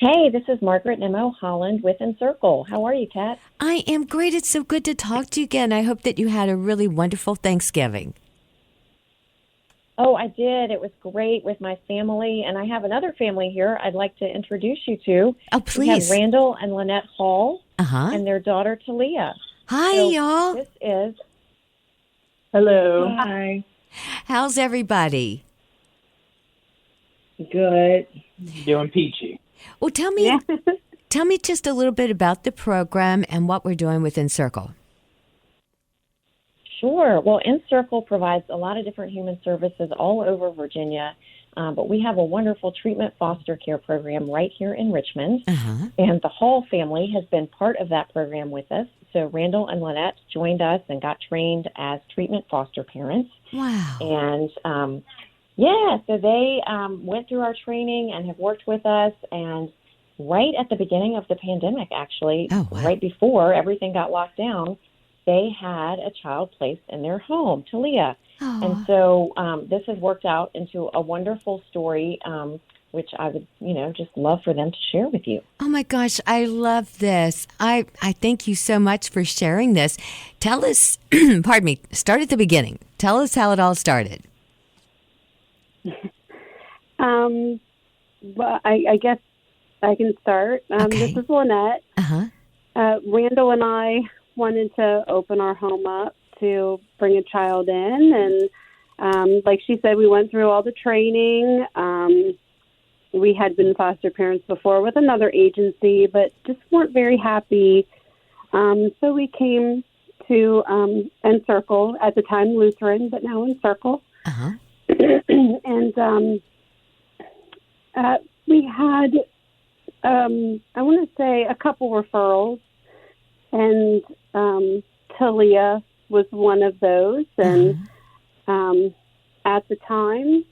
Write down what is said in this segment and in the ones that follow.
Hey, this is Margaret Nemo Holland with enCircle. How are you, Kat? I am great. It's so good to talk to you again. I hope that you had a really wonderful Thanksgiving. Oh, I did. It was great with my family, and I have another family here I'd like to introduce you to. Oh, We have please. Randall and Lynette Hall Uh-huh. and their daughter, Talia. Hi, So y'all. this is, Hello. Hi. How's everybody? Good. Doing peachy. Well, tell me Yeah. tell me just a little bit about the program and what we're doing with enCircle. sure. Well, enCircle provides a lot of different human services all over Virginia, but we have a wonderful treatment foster care program right here in Richmond. Uh-huh. And the Hall family has been part of that program with us. So Randall and Lynette joined us and got trained as treatment foster parents. Wow. And yeah, so they went through our training and have worked with us. And right at the beginning of the pandemic, actually, Oh, wow. right before everything got locked down, they had a child placed in their home, Talia. And Oh. so this has worked out into a wonderful story, which I would, just love for them to share with you. Oh my gosh, I love this. I thank you so much for sharing this. Tell us, pardon me, start at the beginning. Tell us how it all started. Um, well, I guess I can start. Okay. This is Lynette. Uh-huh. Randall and I wanted to open our home up to bring a child in. And like she said, we went through all the training. We had been foster parents before with another agency, but just weren't very happy. So we came to enCircle, at the time Lutheran, but now enCircle. Uh-huh. And we had, I want to say, a couple referrals, and Talia was one of those. And at the time,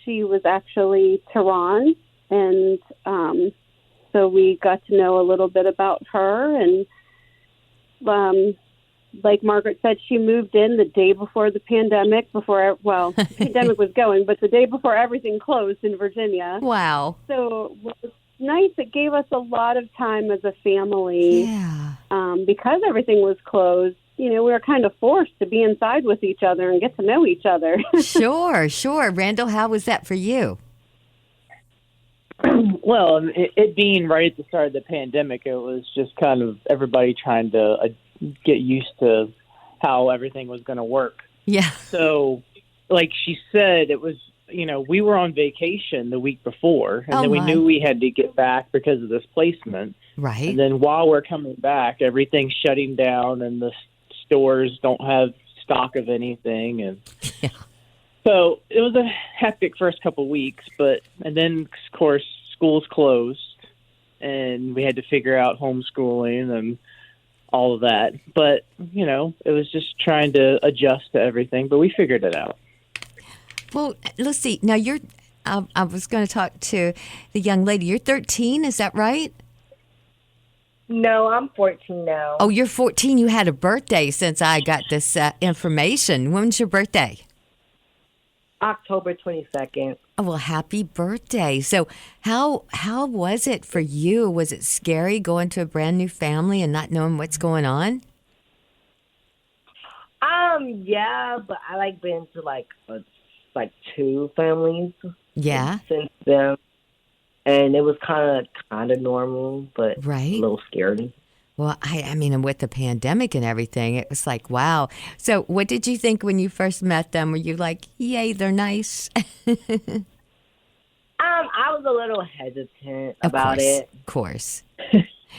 she was actually Tehran, and so we got to know a little bit about her. And like Margaret said, she moved in the day before the pandemic, the pandemic was going, but the day before everything closed in Virginia. Wow. So it was nice. It gave us a lot of time as a family. Yeah. Because everything was closed. We were kind of forced to be inside with each other and get to know each other. Sure. Randall, how was that for you? Well, it being right at the start of the pandemic, it was just kind of everybody trying to get used to how everything was going to work. Yeah. So, like she said, it was, we were on vacation the week before, and Oh, then we my. knew we had to get back because of this placement. Right. And then while we're coming back, everything's shutting down, and the stores don't have stock of anything. And Yeah. so it was a hectic first couple of weeks, and then, of course, schools closed, and we had to figure out homeschooling and all of that. But, it was just trying to adjust to everything, but we figured it out. Well, let's see. Now I was going to talk to the young lady. You're 13, is that right? No, I'm 14 now. Oh, you're 14. You had a birthday since I got this information. When's your birthday? October 22nd. Oh, well, happy birthday. So how was it for you? Was it scary going to a brand new family and not knowing what's going on? Yeah, but I been to two families Yeah. since then, and it was kind of normal, but Right. a little scary. Well, I mean, and with the pandemic and everything, it was like, wow. So what did you think when you first met them? Were you like, yay, they're nice? I was a little hesitant Of about course, it. Of course.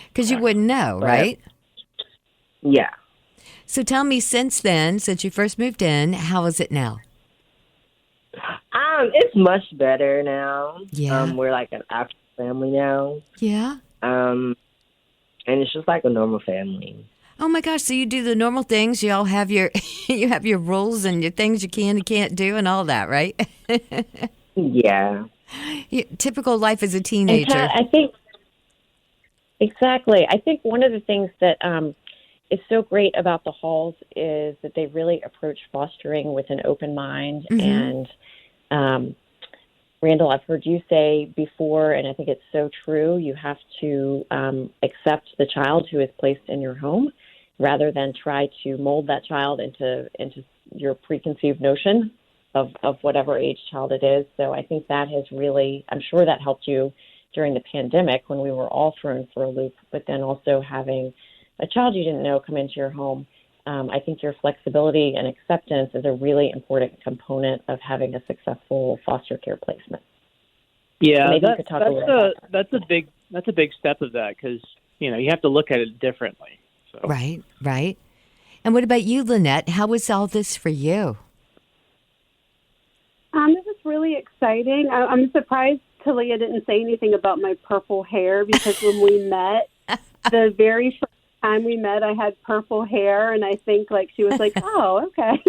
Because you wouldn't know, But- right? Yeah. So tell me, since then, since you first moved in, how is it now? It's much better now. Yeah. We're like an actual family now. Yeah. And it's just like a normal family. Oh my gosh! So you do the normal things. You all have your you have your rules and your things you can and can't do and all that, right? Yeah. Typical life as a And teenager. Kat, I think, exactly. I think one of the things that is so great about the Halls is that they really approach fostering with an open mind. Mhm. And Randall, I've heard you say before, and I think it's so true, you have to accept the child who is placed in your home rather than try to mold that child into your preconceived notion of whatever age child it is. So I think that has really, I'm sure that helped you during the pandemic when we were all thrown for a loop, but then also having a child you didn't know come into your home. I think your flexibility and acceptance is a really important component of having a successful foster care placement. Yeah, so maybe you could talk a little about that. that's a big step of that because you have to look at it differently. So. Right, right. And what about you, Lynette? How was all this for you? It was really exciting. I'm surprised Talia didn't say anything about my purple hair because when we met, the very first time we met, I had purple hair, and I think she was like, "Oh, okay."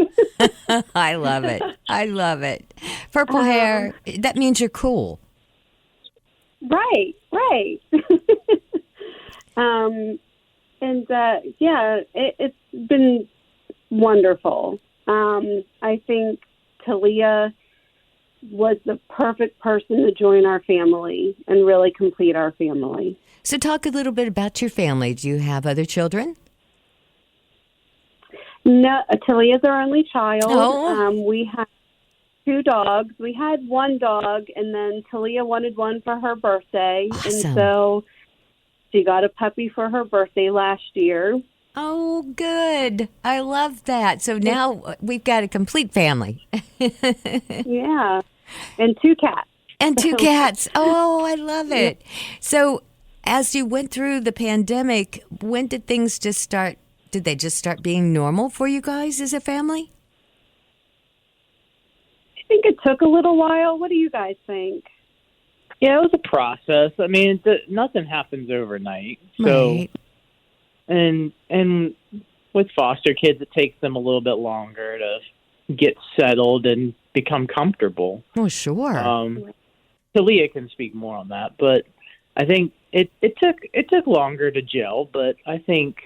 I love it. I love it. Purple hair, that means you're cool. Right. It's been wonderful. I think Talia was the perfect person to join our family and really complete our family. So talk a little bit about your family. Do you have other children? No, Talia's our only child. Oh. We have 2 dogs. We had 1 dog, and then Talia wanted one for her birthday. Awesome. And so she got a puppy for her birthday last year. Oh, good. I love that. So now we've got a complete family. Yeah. And 2 cats. And 2 cats. Oh, I love it. So as you went through the pandemic, when did things just start? Did they just start being normal for you guys as a family? I think it took a little while. What do you guys think? Yeah, it was a process. I mean, nothing happens overnight. So, Right. and with foster kids, it takes them a little bit longer to get settled and become comfortable. Oh, sure. Talia can speak more on that, but I think it took longer to gel. But I think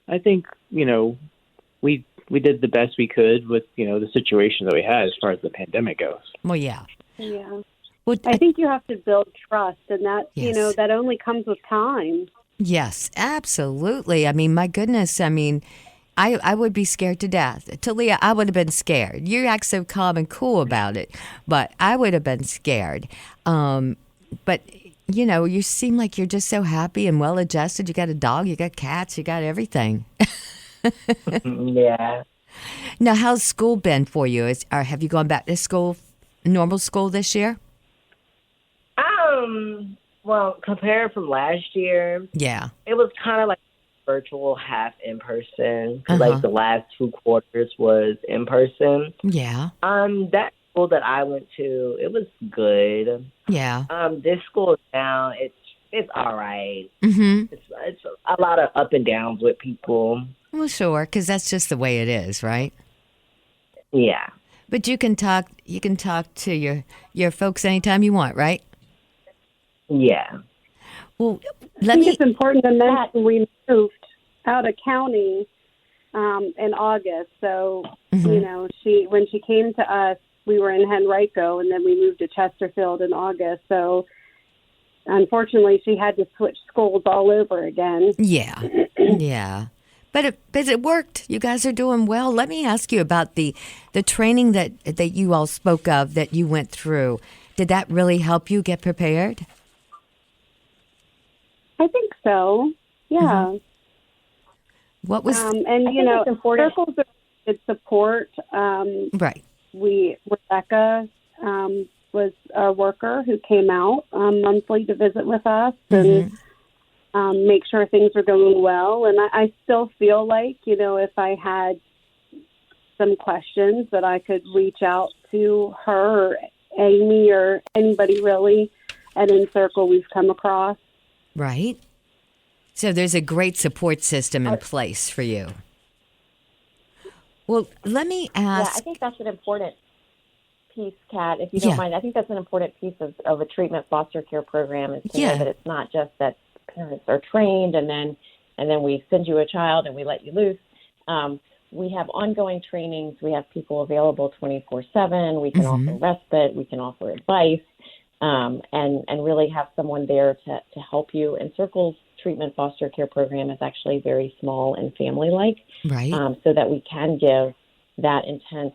we did the best we could with the situation that we had as far as the pandemic goes. Well, yeah. Yeah. Well, I think you have to build trust, and that, Yes. that only comes with time. Yes, absolutely. I mean, my goodness. I mean, I would be scared to death. Talia, I would have been scared. You act so calm and cool about it, but I would have been scared. But, you seem like you're just so happy and well-adjusted. You got a dog, you got cats, you got everything. Yeah. Now, how's school been for you? Or have you gone back to school, normal school this year? Well, compared from last year, Yeah. it was kind of like virtual, half in person. 'Cause, Uh-huh. the last 2 quarters was in person. Yeah. That school that I went to, it was good. Yeah. This school now, it's all right. Mm-hmm. It's a lot of up and downs with people. Well, sure, because that's just the way it is, right? Yeah. But you can talk to your folks anytime you want, right? Yeah. Well, I let think me. it's important to mention we moved out of county in August. So, when she came to us, we were in Henrico, and then we moved to Chesterfield in August. So, unfortunately, she had to switch schools all over again. Yeah, yeah. But it worked. You guys are doing well. Let me ask you about the training that you all spoke of that you went through. Did that really help you get prepared? I think so. Yeah. What was And it's important. circles are good support. right? Rebecca was a worker who came out monthly to visit with us and make sure things are going well. And I still feel like, if I had some questions that I could reach out to her or Amy or anybody really at enCircle we've come across. Right. So there's a great support system in place for you. Well, let me ask. Yeah, I think that's an important piece, Kat, if you don't mind. I think that's an important piece of a treatment foster care program is to know that it's not just that parents are trained and then we send you a child and we let you loose. We have ongoing trainings. We have people available 24/7. We can offer respite. We can offer advice. and really have someone there to help you. enCircle's treatment foster care program is actually very small and family-like, Right. so that we can give that intense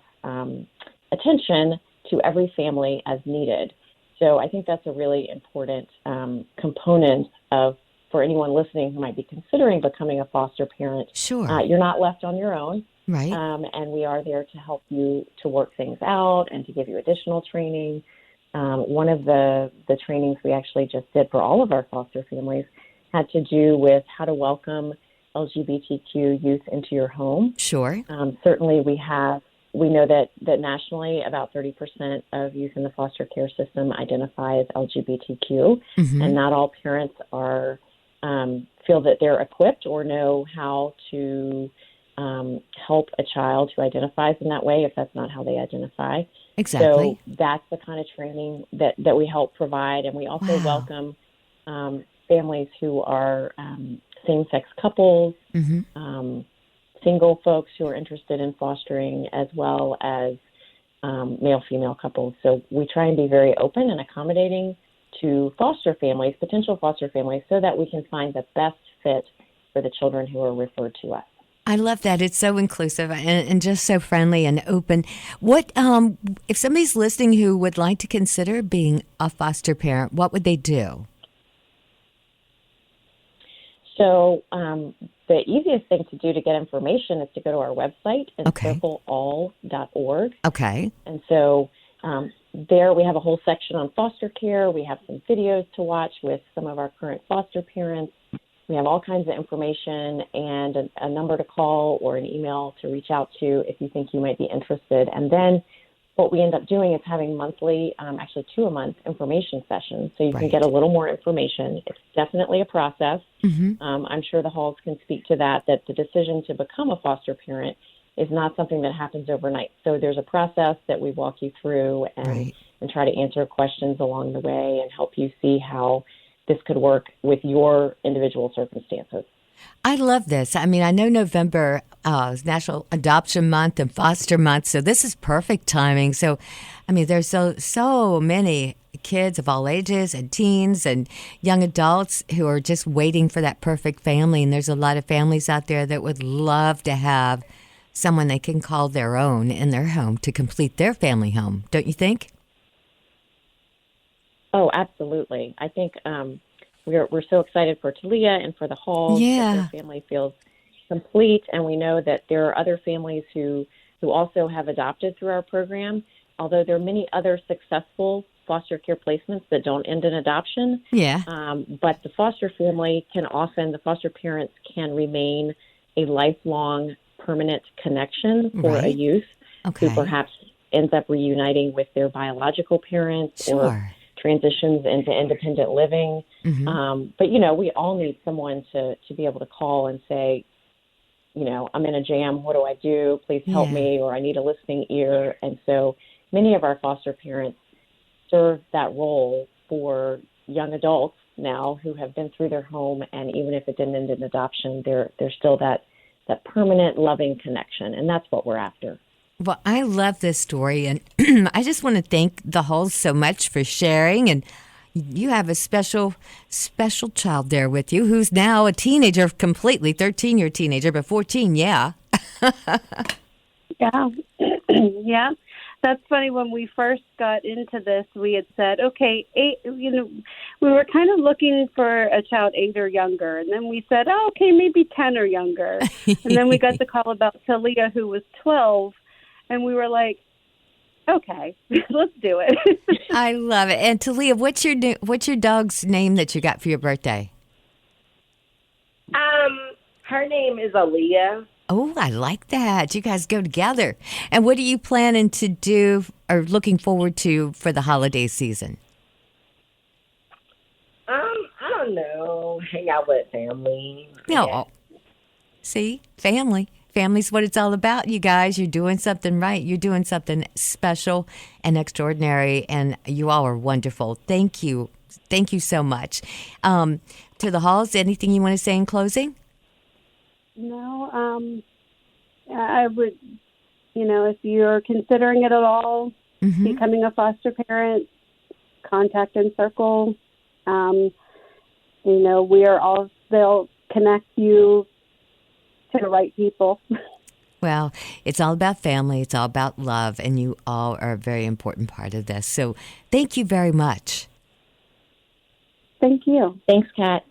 attention to every family as needed. So I think that's a really important component for anyone listening who might be considering becoming a foster parent. Sure. You're not left on your own. Right. And we are there to help you to work things out and to give you additional training. One of the trainings we actually just did for all of our foster families had to do with how to welcome LGBTQ youth into your home. Sure. Certainly we know that nationally about 30% of youth in the foster care system identify as LGBTQ, and not all parents feel that they're equipped or know how to help a child who identifies in that way if that's not how they identify. Exactly. So that's the kind of training that we help provide. And we also welcome families who are same-sex couples, single folks who are interested in fostering, as well as male-female couples. So we try and be very open and accommodating to potential foster families, so that we can find the best fit for the children who are referred to us. I love that. It's so inclusive and just so friendly and open. What if somebody's listening who would like to consider being a foster parent, what would they do? So the easiest thing to do to get information is to go to our website, enCircle'all.org. Okay. And so there we have a whole section on foster care. We have some videos to watch with some of our current foster parents. We have all kinds of information and a number to call or an email to reach out to if you think you might be interested. And then what we end up doing is having monthly, actually 2 a month, information sessions, so you can get a little more information. It's definitely a process. I'm sure the Halls can speak to that the decision to become a foster parent is not something that happens overnight. So there's a process that we walk you through and try to answer questions along the way and help you see how this could work with your individual circumstances. I love this. I mean, I know November is National Adoption Month and Foster Month, so this is perfect timing. So, I mean, there's so many kids of all ages and teens and young adults who are just waiting for that perfect family, and there's a lot of families out there that would love to have someone they can call their own in their home to complete their family home. Don't you think? Oh, absolutely. I think we're so excited for Talia and for the Halls that their family feels complete, and we know that there are other families who also have adopted through our program, although there are many other successful foster care placements that don't end in adoption. But the foster foster parents can remain a lifelong permanent connection for a youth who perhaps ends up reuniting with their biological parents or transitions into independent living. But, we all need someone to be able to call and say, I'm in a jam. What do I do? Please help me, or I need a listening ear. And so many of our foster parents serve that role for young adults now who have been through their home. And even if it didn't end in adoption, there's still that permanent loving connection. And that's what we're after. Well, I love this story, and I just want to thank the Halls so much for sharing. And you have a special child there with you who's now a teenager completely, 13-year teenager, but 14, Yeah. Yeah. That's funny. When we first got into this, we had said, okay, 8, we were kind of looking for a child 8 or younger. And then we said, okay, maybe 10 or younger. And then we got the call about Talia, who was 12. And we were like, okay, let's do it. I love it. And Talia, what's your dog's name that you got for your birthday? Her name is Aaliyah. Oh, I like that. You guys go together. And what are you planning to do or looking forward to for the holiday season? I don't know. Hang out with family. No. See? Family. Family's what it's all about, you guys. You're doing something right. You're doing something special and extraordinary, and you all are wonderful. Thank you. Thank you so much. To the Halls, anything you want to say in closing? No, I would, if you're considering it at all, becoming a foster parent, contact enCircle. They'll connect you to the right people. Well, it's all about family. It's all about love, and you all are a very important part of this. So thank you very much. Thank you. Thanks, Kat.